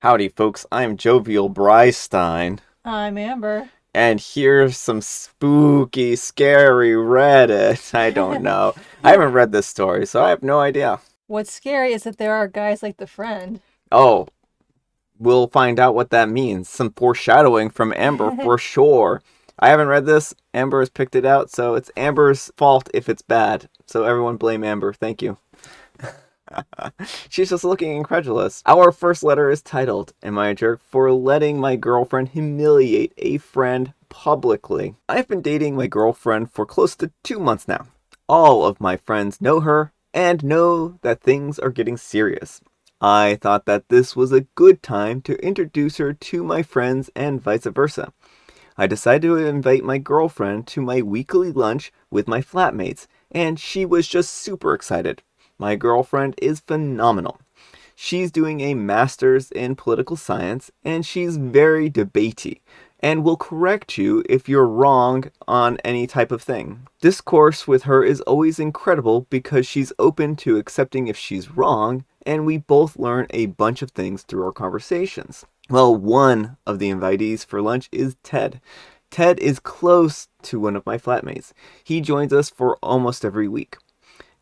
Howdy, folks. I'm Jovial Brystein, I'm Amber. and here's some spooky, scary Reddit. I don't know. I haven't read this story, so I have no idea. What's scary is that there are guys like the friend. Oh, we'll find out what that means. Some foreshadowing from Amber for sure. I haven't read this. Amber has picked it out, so it's Amber's fault if it's bad. So everyone blame Amber. Thank you. She's just looking incredulous. Our first letter is titled, Am I a Jerk for Letting My Girlfriend Humiliate a Friend Publicly? I've been dating my girlfriend for close to 2 months now. All of my friends know her and know that things are getting serious. I thought that this was a good time to introduce her to my friends and vice versa. I decided to invite my girlfriend to my weekly lunch with my flatmates, and she was just super excited. My girlfriend is phenomenal. She's doing a master's in political science, and she's very debatey, and will correct you if you're wrong on any type of thing. Discourse with her is always incredible because she's open to accepting if she's wrong, and we both learn a bunch of things through our conversations. Well, one of the invitees for lunch is Ted. Ted is close to one of my flatmates. He joins us for almost every week.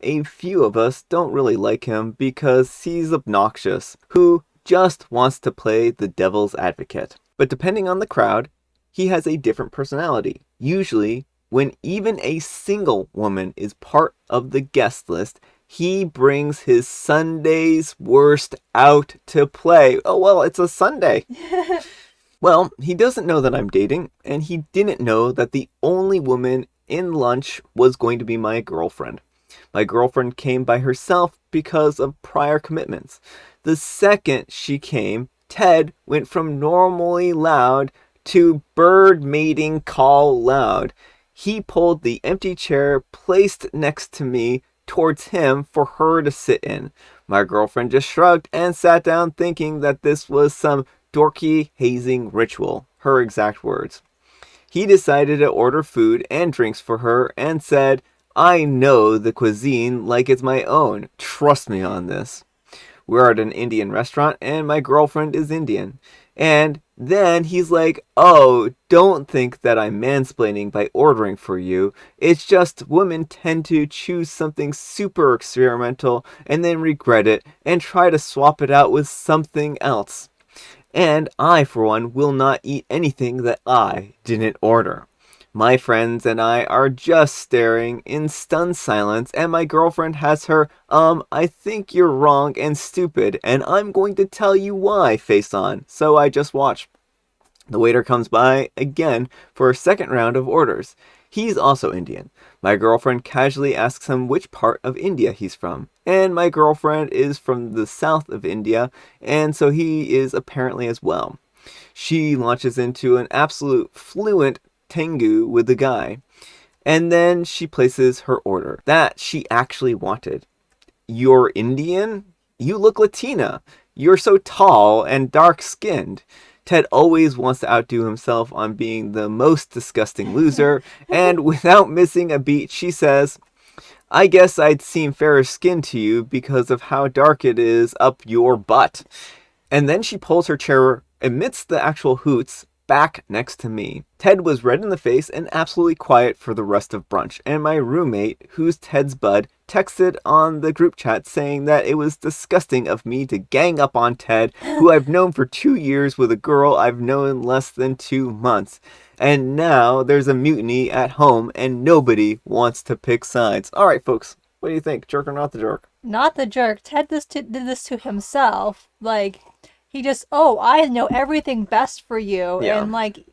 A few of us don't really like him because he's obnoxious, who just wants to play the devil's advocate. But depending on the crowd, he has a different personality. Usually, when even a single woman is part of the guest list, he brings his Sunday's worst out to play. Oh, well, it's a Sunday. Well, he doesn't know that I'm dating, and he didn't know that the only woman in lunch was going to be my girlfriend. My girlfriend came by herself because of prior commitments. The second she came, Ted went from normally loud to bird mating call loud. He pulled the empty chair placed next to me towards him for her to sit in. My girlfriend just shrugged and sat down thinking that this was some dorky hazing ritual, her exact words. He decided to order food and drinks for her and said, I know the cuisine like it's my own. Trust me on this. We're at an Indian restaurant and my girlfriend is Indian. And then he's like, oh, don't think that I'm mansplaining by ordering for you. It's just women tend to choose something super experimental and then regret it and try to swap it out with something else. And I, for one, will not eat anything that I didn't order. My friends and I are just staring in stunned silence, and my girlfriend has her, I think you're wrong and stupid, and I'm going to tell you why face on, so I just watch. The waiter comes by again for a second round of orders. He's also Indian. My girlfriend casually asks him which part of India he's from. And my girlfriend is from the south of India, and so he is apparently as well. She launches into an absolute fluent Tengu with the guy. And then she places her order. That she actually wanted. You're Indian? You look Latina. You're so tall and dark skinned. Ted always wants to outdo himself on being the most disgusting loser, and without missing a beat, she says, I guess I'd seem fairer skinned to you because of how dark it is up your butt. And then she pulls her chair amidst the actual hoots back next to me. Ted was red in the face and absolutely quiet for the rest of brunch, and my roommate, who's Ted's bud, texted on the group chat saying that it was disgusting of me to gang up on Ted, who I've known for 2 years with a girl I've known less than 2 months. And now there's a mutiny at home and nobody wants to pick sides. Alright, folks, what do you think? Jerk or not the jerk? Not the jerk. Ted did this to himself. Like, he just, oh, I know everything best for you. Yeah. And, like,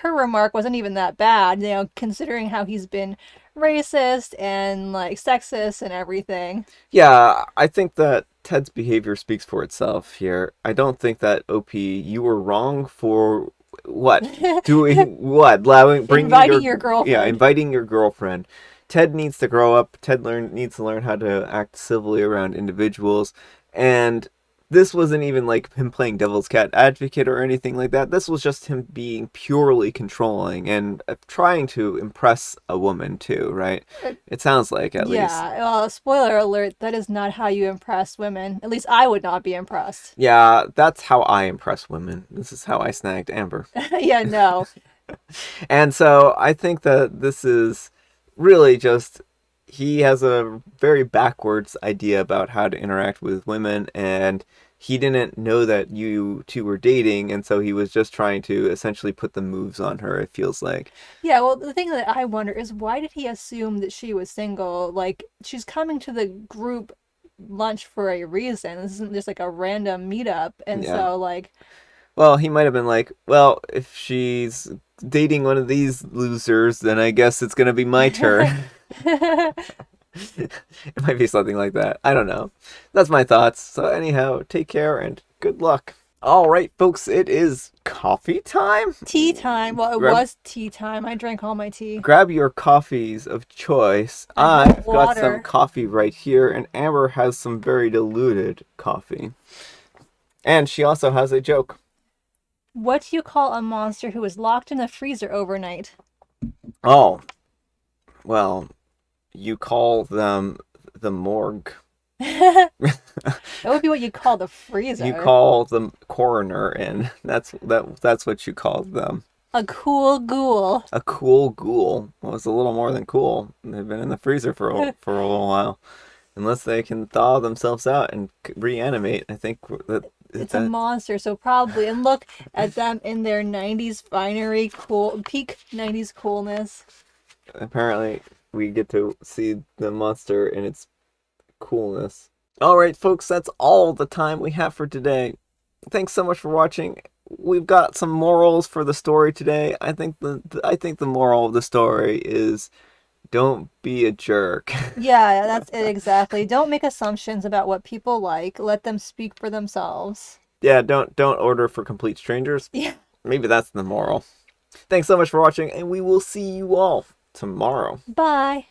her remark wasn't even that bad, considering how he's been racist and, like, sexist and everything. Yeah, I think that Ted's behavior speaks for itself here. I don't think that OP, you were wrong for what? Doing what? Allowing, bringing Inviting your, your yeah, girlfriend. inviting your girlfriend. Ted needs to grow up. Ted needs to learn how to act civilly around individuals. And this wasn't even like him playing devil's cat advocate or anything like that. This was just him being purely controlling and trying to impress a woman too, right? It sounds like, at least. Yeah, well, spoiler alert, that is not how you impress women. At least I would not be impressed. Yeah, that's how I impress women. This is how I snagged Amber. Yeah, no. And so I think that this is really just he has a very backwards idea about how to interact with women, and he didn't know that you two were dating, and so he was just trying to essentially put the moves on her, it feels like. Yeah, well, the thing that I wonder is why did he assume that she was single? Like, she's coming to the group lunch for a reason. This isn't just like a random meetup. And Yeah. so, like, Well, he might have been like, well, if she's dating one of these losers, then I guess it's going to be my turn. It might be something like that. I don't know. That's my thoughts. So, anyhow, take care and good luck. All right, folks, it is coffee time. tea time. Well, it Grab, was tea time. I drank all my tea. grab your coffees of choice. I have I've got some water. coffee right here, and Amber has some very diluted coffee. And she also has a joke. What do you call a monster who was locked in the freezer overnight? Oh, well, you call them the morgue. That would be what you call the You freezer. call the coroner in. That's what you called them. A cool ghoul. A cool ghoul. Well, it's a little more than cool. They've been in the freezer for a little while. Unless they can thaw themselves out and reanimate, I think It's a monster, so probably. And look at them in their 90s finery, cool, peak 90s coolness. apparently we get to see the monster in its coolness. All right, folks, that's all the time we have for today. Thanks so much for watching. We've got some morals for the story today. I think the moral of the story is don't be a jerk. Yeah, that's it exactly. Don't make assumptions about what people like. Let them speak for themselves. Yeah, don't order for complete strangers. Yeah. Maybe that's the moral. Thanks so much for watching, and we will see you all tomorrow. Bye.